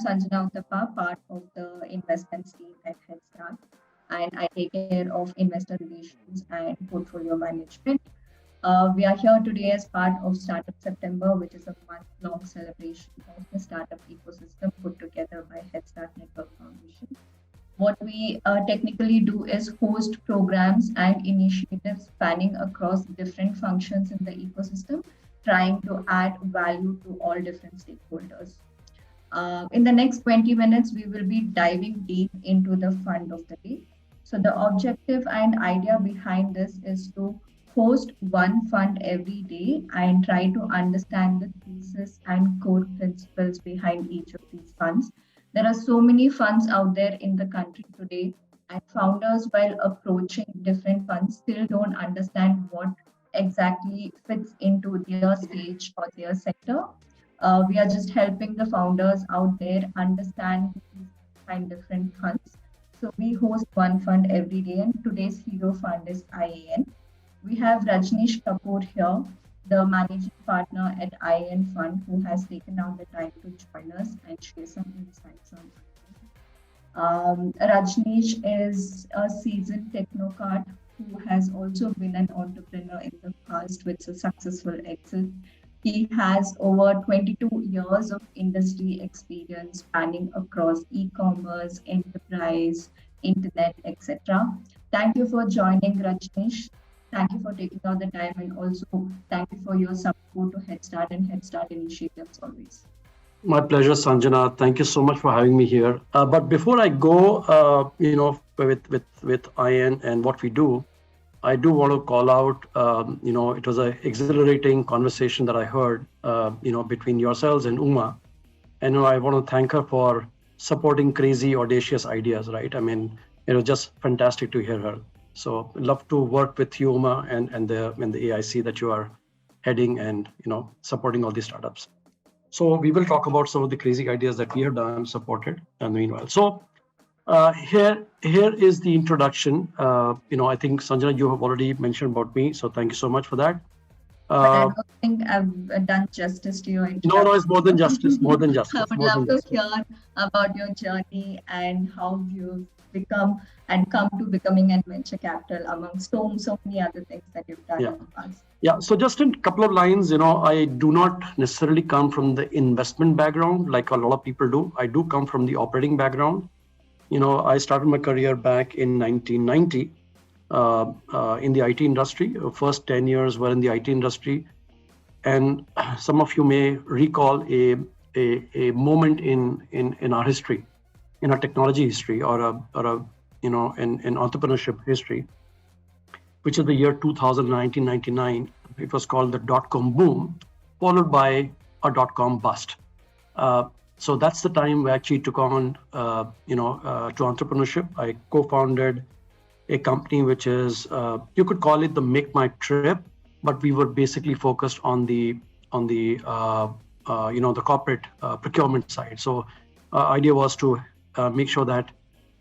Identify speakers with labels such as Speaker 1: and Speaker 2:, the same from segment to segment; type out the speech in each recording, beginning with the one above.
Speaker 1: Sanjana Uttappa, part of the investments team at Headstart, and I take care of investor relations and portfolio management. We are here today as part of Startup September, which is a month-long celebration of the startup ecosystem put together by Headstart Network Foundation. What we technically do is host programs and initiatives spanning across different functions in the ecosystem, trying to add value to all different stakeholders. In the next 20 minutes, we will be diving deep into the fund of the day. So, the objective and idea behind this is to host one fund every day and try to understand the thesis and core principles behind each of these funds. There are so many funds out there in the country today, and founders, while approaching different funds, still don't understand what exactly fits into their stage or their sector. We are just helping the founders out there understand these kind different funds. So we host one fund every day, and today's hero fund is IAN. We have Rajnish Kapur here, the managing partner at IAN Fund, who has taken out the time to join us and share some insights on Rajneesh is a seasoned technocrat who has also been an entrepreneur in the past with a successful exit. He has over 22 years of industry experience spanning across e-commerce, enterprise, internet, etc. Thank you for joining, Rajneesh. Thank you for taking out the time, and also thank you for your support to Headstart and Headstart initiatives always.
Speaker 2: My pleasure, Sanjana. Thank you so much for having me here. But before I go, with IN and what we do, I do want to call out, it was an exhilarating conversation that I heard, between yourselves and Uma. And I want to thank her for supporting crazy, audacious ideas, right? I mean, it was just fantastic to hear her. So I'd love to work with you, Uma, and the AIC that you are heading and, supporting all these startups. So we will talk about some of the crazy ideas that we have done, supported, and meanwhile. So here is the introduction. I think Sanjana, you have already mentioned about me, so thank you so much for that.
Speaker 1: But I don't think I've done justice to your introduction.
Speaker 2: No, it's more than justice. More than justice.
Speaker 1: I would love to hear about your journey and how you've become and come to becoming an venture capital among so many other things that you've done in the past.
Speaker 2: Yeah, so just in a couple of lines, I do not necessarily come from the investment background like a lot of people do. I do come from the operating background. I started my career back in 1990 in the IT industry. First 10 years were in the IT industry. And some of you may recall a moment in our history, in our technology history, or in entrepreneurship history, which is the year 1999. It was called the dot-com boom, followed by a dot-com bust. So that's the time we actually took on, to entrepreneurship. I co-founded a company which is, you could call it the Make My Trip, but we were basically focused on the corporate procurement side. So idea was to make sure that,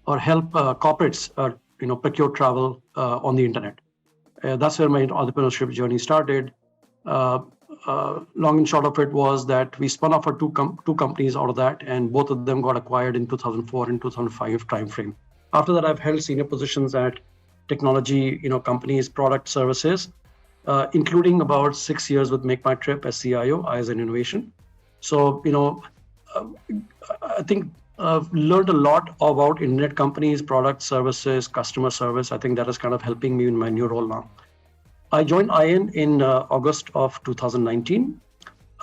Speaker 2: or help corporates, procure travel on the internet. That's where my entrepreneurship journey started. Long and short of it was that we spun off our two companies out of that, and both of them got acquired in 2004 and 2005 timeframe. After that, I've held senior positions at technology, companies, product services, including about 6 years with Make My Trip as CIO, as an innovation. So, I think I've learned a lot about internet companies, product services, customer service. I think that is kind of helping me in my new role now. I joined IN in August of 2019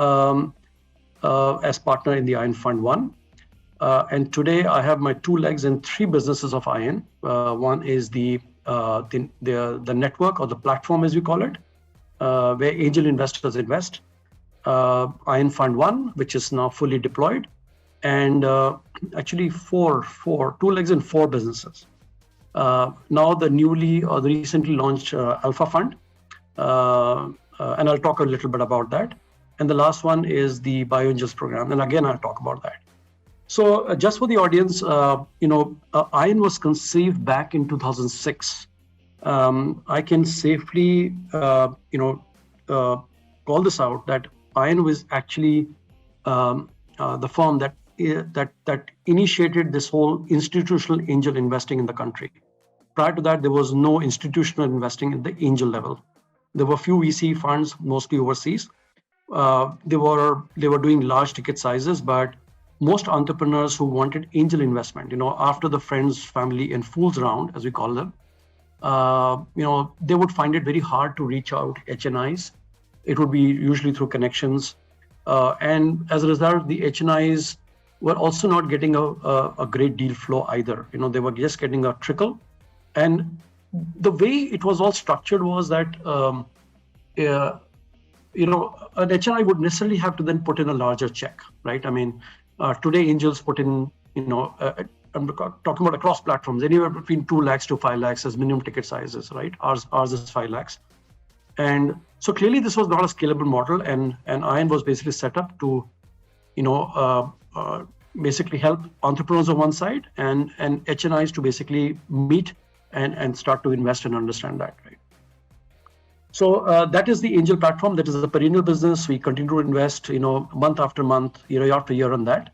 Speaker 2: as partner in the IN Fund 1. And today I have my two legs in three businesses of IN. One is the network, or the platform as we call it, where angel investors invest. IN Fund 1, which is now fully deployed. And actually two legs in four businesses. Now the recently launched Alpha Fund, and I'll talk a little bit about that. And the last one is the BioAngels program, and again I'll talk about that. So just for the audience, IN was conceived back in 2006. I can safely, call this out, that IN was actually the firm that that initiated this whole institutional angel investing in the country. Prior to that, there was no institutional investing at the angel level. There were few VC funds, mostly overseas. They were doing large ticket sizes, but most entrepreneurs who wanted angel investment, after the friends, family, and fools round, as we call them, they would find it very hard to reach out HNIs. It would be usually through connections, and as a result, the HNIs were also not getting a great deal flow either. They were just getting a trickle. And the way it was all structured was that, an HNI would necessarily have to then put in a larger check, right? I mean, today angels put in, I'm talking about across platforms, anywhere between 2 lakhs to 5 lakhs as minimum ticket sizes, right? Ours is 5 lakhs. And so clearly this was not a scalable model, and Iron was basically set up to, basically help entrepreneurs on one side and HNIs to basically meet and start to invest and understand that, right? So that is the angel platform. That is a perennial business. We continue to invest, month after month, year after year on that.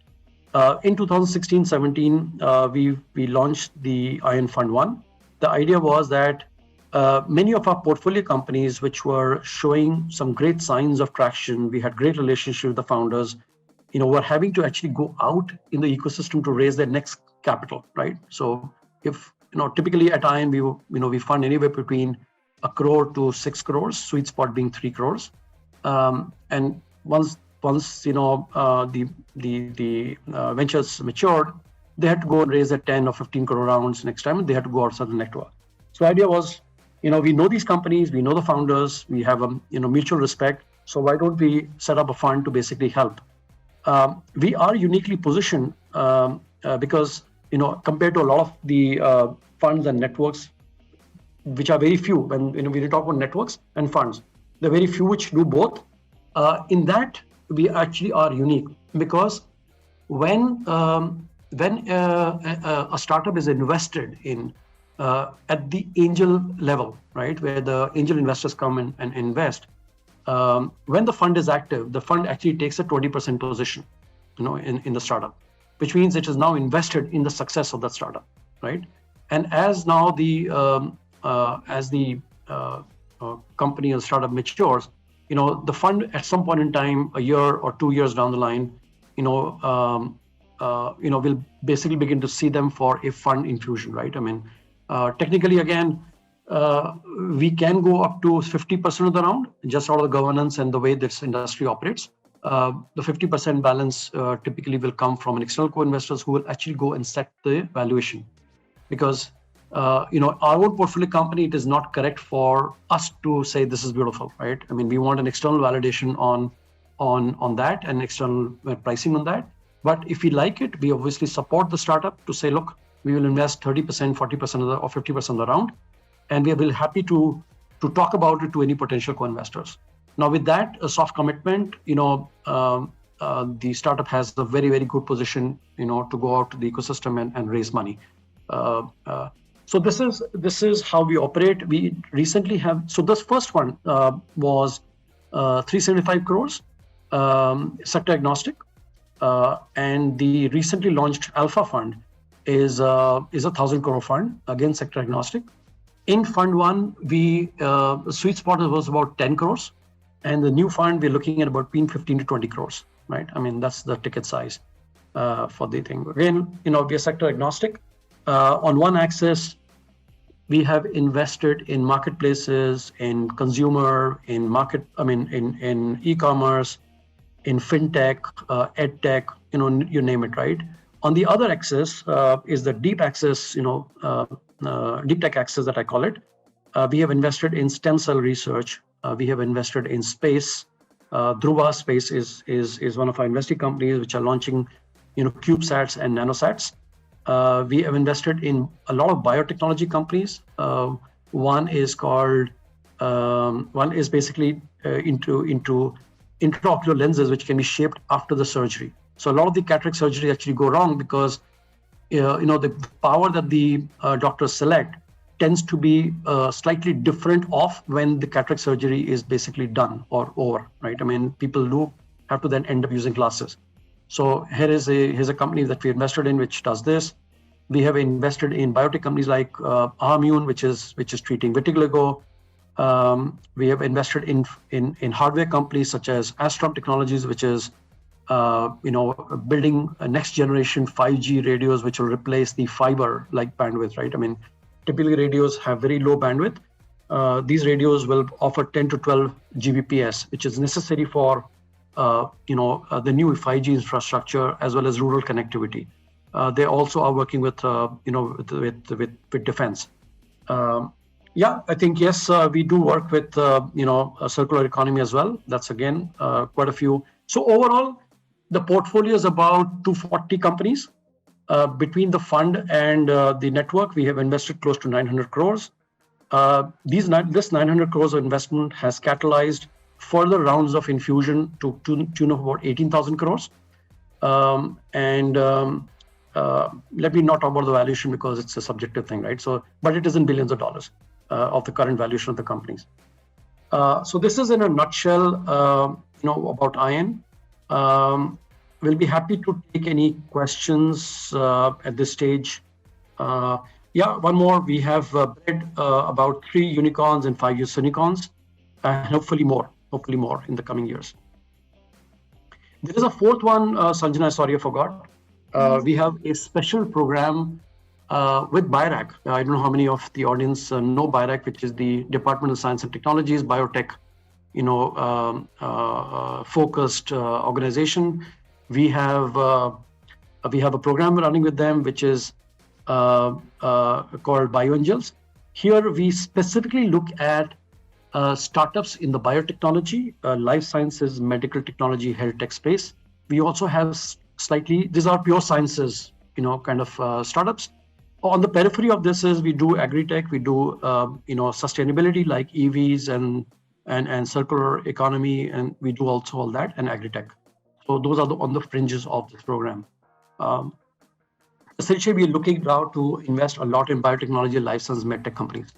Speaker 2: In 2016-17, we launched the Iron Fund 1. The idea was that many of our portfolio companies, which were showing some great signs of traction, we had great relationship with the founders, were having to actually go out in the ecosystem to raise their next capital, right? So if, typically at Iron, we fund anywhere between 1 crore to 6 crores, sweet spot being 3 crores. And once the ventures matured, they had to go and raise a 10 or 15 crore rounds next time, and they had to go outside the network. So the idea was, we know these companies, we know the founders, we have a mutual respect. So why don't we set up a fund to basically help? We are uniquely positioned because compared to a lot of the funds and networks, which are very few. When we talk about networks and funds, there are very few which do both. In that, we actually are unique because when a startup is invested in at the angel level, right, where the angel investors come in and invest, when the fund is active, the fund actually takes a 20% position, in the startup, which means it is now invested in the success of that startup, right? And as now the company or startup matures, the fund at some point in time, a year or 2 years down the line, will basically begin to see them for a fund infusion, right? I mean, technically, again, we can go up to 50% of the round, just out of the governance and the way this industry operates. The 50% balance typically will come from an external co-investors who will actually go and set the valuation. Because our own portfolio company, it is not correct for us to say this is beautiful, right? I mean, we want an external validation on that and external pricing on that. But if we like it, we obviously support the startup to say, look, we will invest 30%, 40% or 50% of the round, and we are really happy to talk about it to any potential co-investors. Now, with that, a soft commitment, the startup has a very, very good position, to go out to the ecosystem and raise money. So this is how we operate. We recently have, so this first one was 375 crores, sector agnostic, and the recently launched Alpha Fund is a 1,000 crore fund, again sector agnostic. In Fund 1, the sweet spot was about 10 crores, and the new fund we're looking at about between 15 to 20 crores, right? I mean, that's the ticket size for the thing. Again, we are sector agnostic. On one axis, we have invested in marketplaces, in consumer, in e-commerce, in fintech, edtech, you name it, right? On the other axis is the deep axis, deep tech axis that I call it. We have invested in stem cell research. We have invested in space. Dhruva Space is one of our investing companies which are launching, CubeSats and nanosats. We have invested in a lot of biotechnology companies. One is basically into intraocular lenses which can be shaped after the surgery. So a lot of the cataract surgery actually go wrong because the power that the doctors select tends to be slightly different off when the cataract surgery is basically done or over, right? I mean, people do have to then end up using glasses. So here's a company that we invested in which does this. We have invested in biotech companies like Immune, which is treating vitiligo. We have invested in hardware companies such as Astrom Technologies, which is building a next generation 5G radios, which will replace the fiber like bandwidth, right? I mean, typically radios have very low bandwidth. These radios will offer 10 to 12 Gbps, which is necessary for the new 5G infrastructure as well as rural connectivity. They also are working with with defense. I think yes, we do work with a circular economy as well. That's again quite a few. So overall, the portfolio is about 240 companies. Between the fund and the network, we have invested close to 900 crores. This 900 crores of investment has catalyzed further rounds of infusion to tune of about 18,000 crores. Let me not talk about the valuation because it's a subjective thing, right? So, but it is in billions of dollars of the current valuation of the companies. So this is in a nutshell, about IN. We'll be happy to take any questions at this stage. One more. We have bred about 3 unicorns and 5 unicorns, and hopefully more in the coming years. There is a 4th one, Sanjana, sorry, I forgot. We have a special program with BIRAC. I don't know how many of the audience know BIRAC, which is the Department of Science and Technologies, biotech, focused organization. We have a program running with them, which is called BioAngels. Here we specifically look at startups in the biotechnology, life sciences, medical technology, health tech space. We also have these are pure sciences, kind of startups. On the periphery of this is we do agri-tech, we do sustainability like EVs and circular economy, and we do also all that, and agri-tech. So those are on the fringes of this program. Essentially, we're looking now to invest a lot in biotechnology, life science, medtech companies.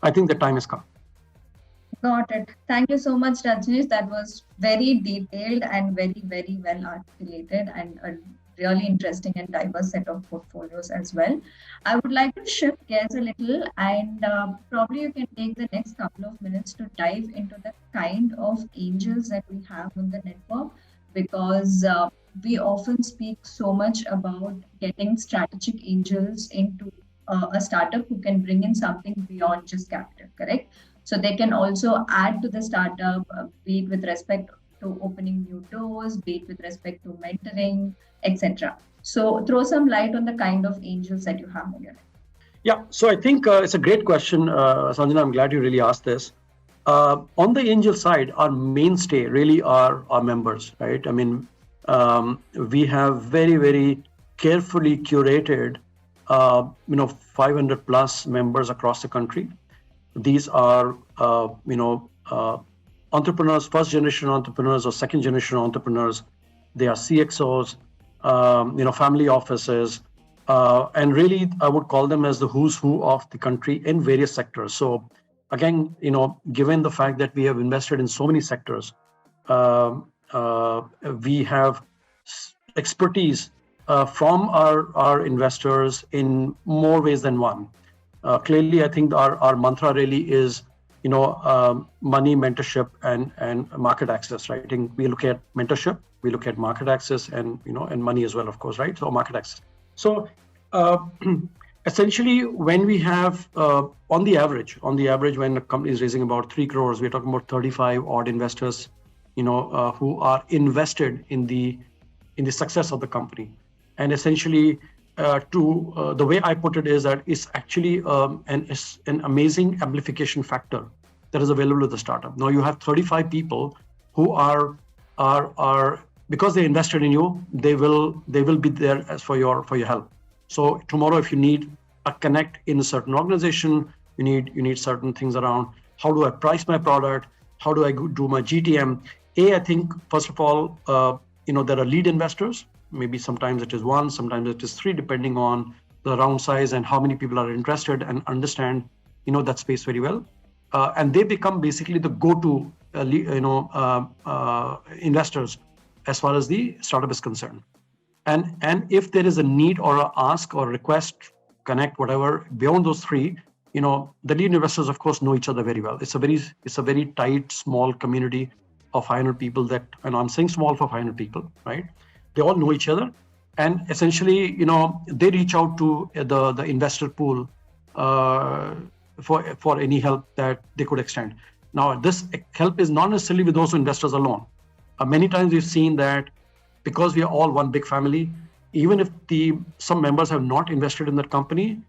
Speaker 2: I think the time has come.
Speaker 1: Got it. Thank you so much, Rajnish. That was very detailed and very, very well articulated, and a really interesting and diverse set of portfolios as well. I would like to shift gears a little, and probably you can take the next couple of minutes to dive into the kind of angels that we have on the network, because we often speak so much about getting strategic angels into a startup who can bring in something beyond just capital, correct? So they can also add to the startup, be it with respect to opening new doors, be it with respect to mentoring, etc. So throw some light on the kind of angels that you have on your network.
Speaker 2: Yeah, so I think it's a great question, Sanjana. I'm glad you really asked this. On the angel side, our mainstay really are our members, right? I mean, we have very, very carefully curated, 500 plus members across the country. These are, entrepreneurs, first generation entrepreneurs or second generation entrepreneurs. They are CXOs, family offices, and really I would call them as the who's who of the country in various sectors. So again, given the fact that we have invested in so many sectors, we have expertise from our investors in more ways than one. Clearly, I think our mantra really is, money, mentorship, and market access, right? I think we look at mentorship, we look at market access, and and money as well, of course, right? So market access. So essentially, when we have on the average, when a company is raising about 3 crores, we're talking about 35 odd investors, who are invested in the success of the company, and essentially. The way I put it is that it's actually an amazing amplification factor that is available to the startup. Now you have 35 people who are because they invested in you, they will be there as for your help. So tomorrow, if you need a connect in a certain organization, you need certain things around how do I price my product, how do I do my GTM. I think first of all, there are lead investors. Maybe sometimes it is 1, sometimes it is 3, depending on the round size and how many people are interested and understand, that space very well. And they become basically the go-to, investors as far as the startup is concerned. And if there is a need or a ask or request, connect, whatever, beyond those three, the lead investors, of course, know each other very well. It's a very tight, small community of 500 people and I'm saying small for 500 people, right? They all know each other. And essentially, they reach out to the investor pool for any help that they could extend. Now, this help is not necessarily with those investors alone. Many times we've seen that because we are all one big family, even if some members have not invested in that company,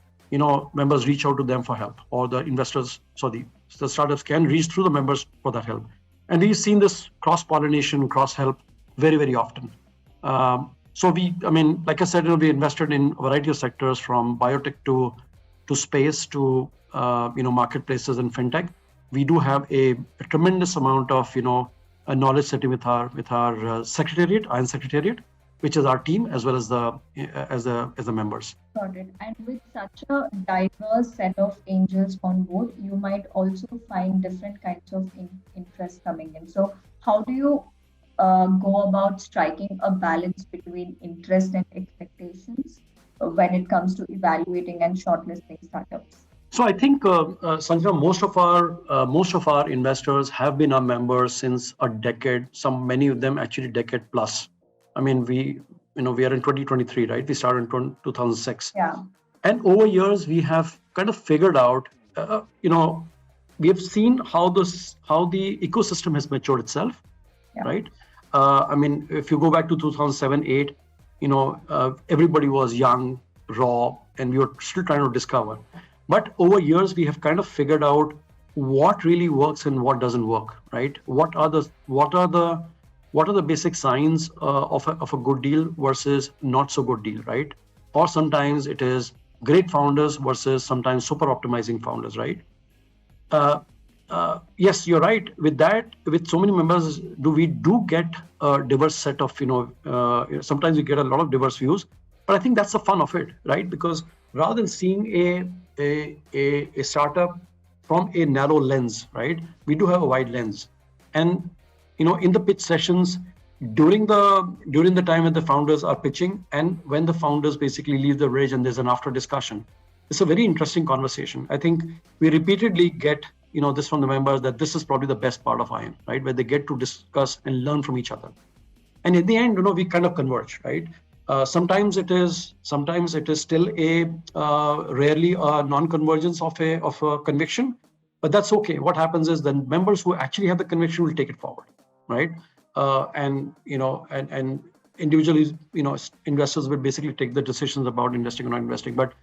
Speaker 2: members reach out to them for help, or the investors, so the startups can reach through the members for that help. And we've seen this cross-pollination, cross-help very, very often. So like I said, we invested in a variety of sectors, from biotech to space to marketplaces and fintech. We do have a tremendous amount of a knowledge sitting with our secretariat, Iron Secretariat, which is our team as well as the members.
Speaker 1: Got it. And with such a diverse set of angels on board, you might also find different kinds of interest coming in. So how do you go about striking a balance between interest and expectations when it comes to evaluating and shortlisting startups?
Speaker 2: So I think, Sanjana, most of our investors have been our members since a decade. Many of them actually decade plus. I mean, we are in 2023, right? We started in 2006.
Speaker 1: Yeah.
Speaker 2: And over years, we have kind of figured out, we have seen how the ecosystem has matured itself, right? If you go back to 2007, 8, everybody was young, raw, and we were still trying to discover. But over years, we have kind of figured out what really works and what doesn't work, right? What are the basic signs of a good deal versus not so good deal, right? Or sometimes it is great founders versus sometimes super optimizing founders, right? Yes, you're right. With that, with so many members, we do get a diverse set of, sometimes we get a lot of diverse views, but I think that's the fun of it, right? Because rather than seeing a startup from a narrow lens, right? We do have a wide lens. And, in the pitch sessions, during the time when the founders are pitching and when the founders basically leave the bridge and there's an after discussion, it's a very interesting conversation. I think we repeatedly get, this from the members, that this is probably the best part of IM, right? Where they get to discuss and learn from each other. And in the end, we kind of converge, right? Sometimes it is still rarely a non-convergence of a conviction, but that's okay. What happens is the members who actually have the conviction will take it forward, right? And individually, investors will basically take the decisions about investing or not investing. But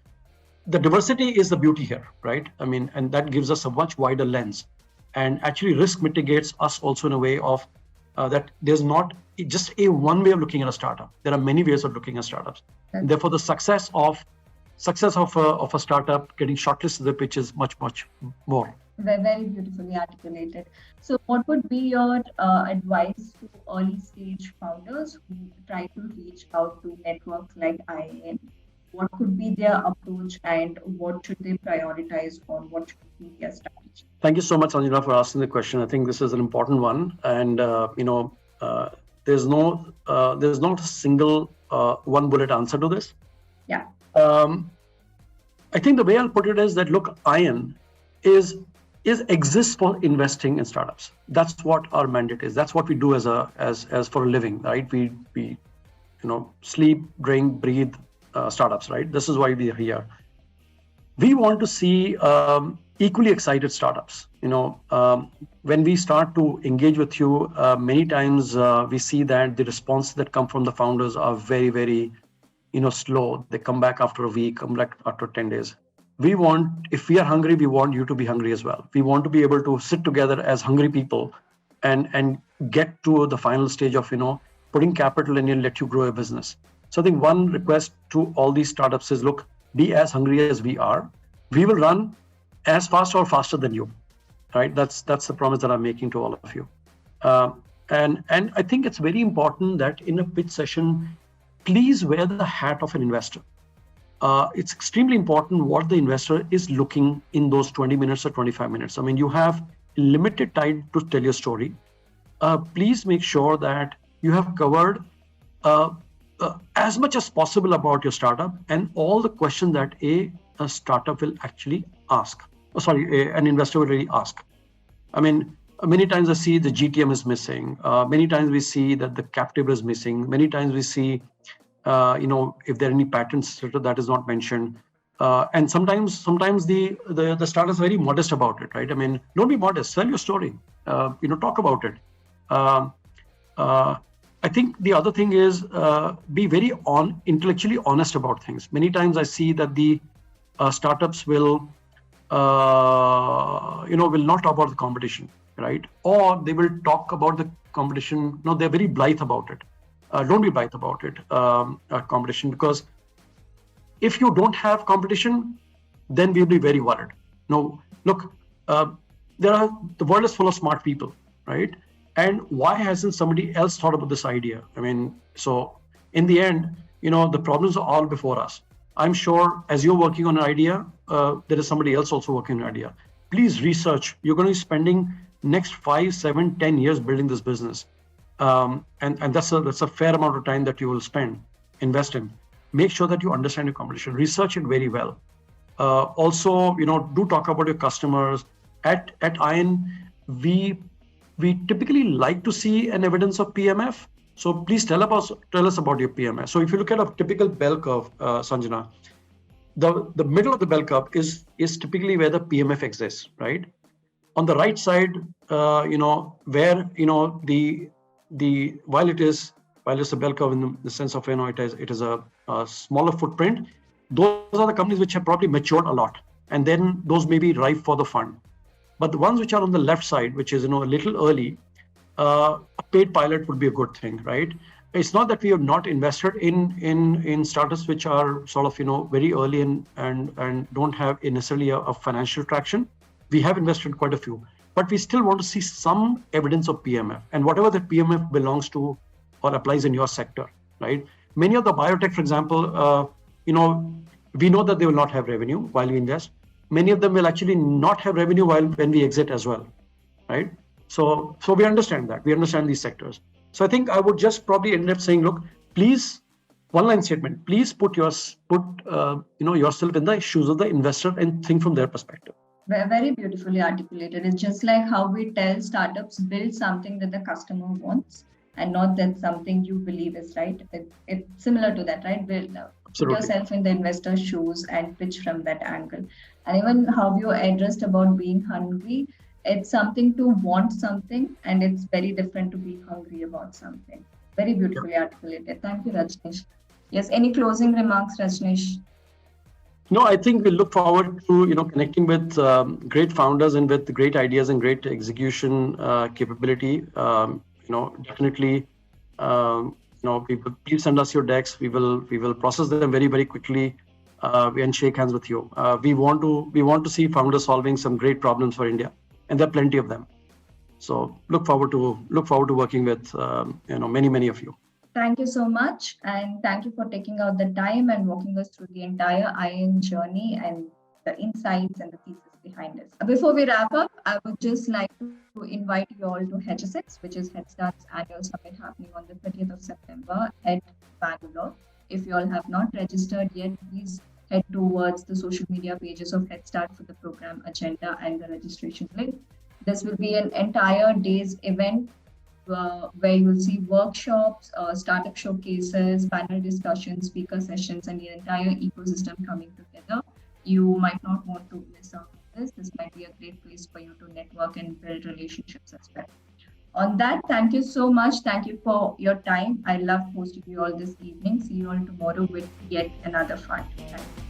Speaker 2: the diversity is the beauty here, right? And that gives us a much wider lens, and actually risk mitigates us also in a way of that there's not just one way of looking at a startup. There are many ways of looking at startups. And therefore, the success of a startup getting shortlisted to the pitch is much, much more.
Speaker 1: Very, very beautifully articulated. So what would be your advice to early stage founders who try to reach out to networks like IIN? What could be their approach and what should they prioritize on? What should be their strategy?
Speaker 2: Thank you so much, Sanjana, for asking the question. I think this is an important one. And, there's not a single one bullet answer to this.
Speaker 1: Yeah.
Speaker 2: I think the way I'll put it is that, look, IIN exists for investing in startups. That's what our mandate is. That's what we do as for a living, right? We sleep, drink, breathe startups, right? This is why we are here. We want to see equally excited startups. When we start to engage with you, many times we see that the responses that come from the founders are very, very, slow. They come back after a week, come back after 10 days. If we are hungry, we want you to be hungry as well. We want to be able to sit together as hungry people and get to the final stage of, putting capital in and let you grow a business. So I think one request to all these startups is, look, be as hungry as we are. We will run as fast or faster than you, right? That's the promise that I'm making to all of you. And I think it's very important that in a pitch session, please wear the hat of an investor. It's extremely important what the investor is looking in those 20 minutes or 25 minutes. You have limited time to tell your story. Please make sure that you have covered as much as possible about your startup and all the questions that a startup will actually ask. An investor will really ask. I mean, many times I see the GTM is missing. Many times we see that the captive is missing. Many times we see, if there are any patents that is not mentioned. And sometimes the startup is very modest about it, right? I mean, don't be modest. Sell your story. Talk about it. Um, uh, I think the other thing is be very intellectually honest about things. Many times I see that the startups will not talk about the competition, right? Or they will talk about the competition. No, they're very blithe about it. Don't be blithe about it, competition, because if you don't have competition, then we'll be very worried. No, look, the world is full of smart people, right? And why hasn't somebody else thought about this idea? I mean, so in the end, the problems are all before us. I'm sure as you're working on an idea, there is somebody else also working on an idea. Please research. You're going to be spending next 5, 7, 10 years building this business. And that's a fair amount of time that you will invest in. Make sure that you understand your competition, research it very well. Also, do talk about your customers. At Iron, we typically like to see an evidence of PMF. So please tell us about your PMF. So if you look at a typical bell curve, Sanjana, the middle of the bell curve is typically where the PMF exists, right? On the right side, where while it's a bell curve in the sense of it is a smaller footprint, those are the companies which have probably matured a lot, and then those may be ripe for the fund. But the ones which are on the left side, which is a little early, a paid pilot would be a good thing, right? It's not that we have not invested in startups which are sort of very early and don't have necessarily a financial traction. We have invested quite a few, but we still want to see some evidence of PMF, and whatever that PMF belongs to or applies in your sector, right? Many of the biotech, for example, we know that they will not have revenue while we invest. Many of them will actually not have revenue when we exit as well, right? So we understand that. We understand these sectors. So I think I would just probably end up saying, look, please, one line statement, please put yourself in the shoes of the investor and think from their perspective.
Speaker 1: Very beautifully articulated. It's just like how we tell startups, build something that the customer wants and not that something you believe is right. It's similar to that, right? Put yourself in the investor's shoes and pitch from that angle. And even how you addressed about being hungry, it's something to want something, and it's very different to be hungry about something. Very beautifully articulated. Thank you, Rajnish. Yes, any closing remarks, Rajnish?
Speaker 2: No, I think we look forward to connecting with great founders and with great ideas and great execution capability. Definitely, people, please send us your decks. We will process them very, very quickly and shake hands with you. We want to see founders solving some great problems for India, and there are plenty of them. So look forward to working with many of you.
Speaker 1: Thank you so much, and thank you for taking out the time and walking us through the entire IN journey and the insights and the thesis behind it. Before we wrap up, I would just like to invite you all to H6, which is Headstart's annual summit happening on the 30th of September at Bangalore. If you all have not registered yet, please head towards the social media pages of Headstart for the program agenda and the registration link. This will be an entire day's event where you will see workshops, startup showcases, panel discussions, speaker sessions, and the entire ecosystem coming together. You might not want to miss out on this. This might be a great place for you to network and build relationships as well. On that, thank you so much. Thank you for your time. I love hosting you all this evening. See you all tomorrow with yet another fun. Thank you.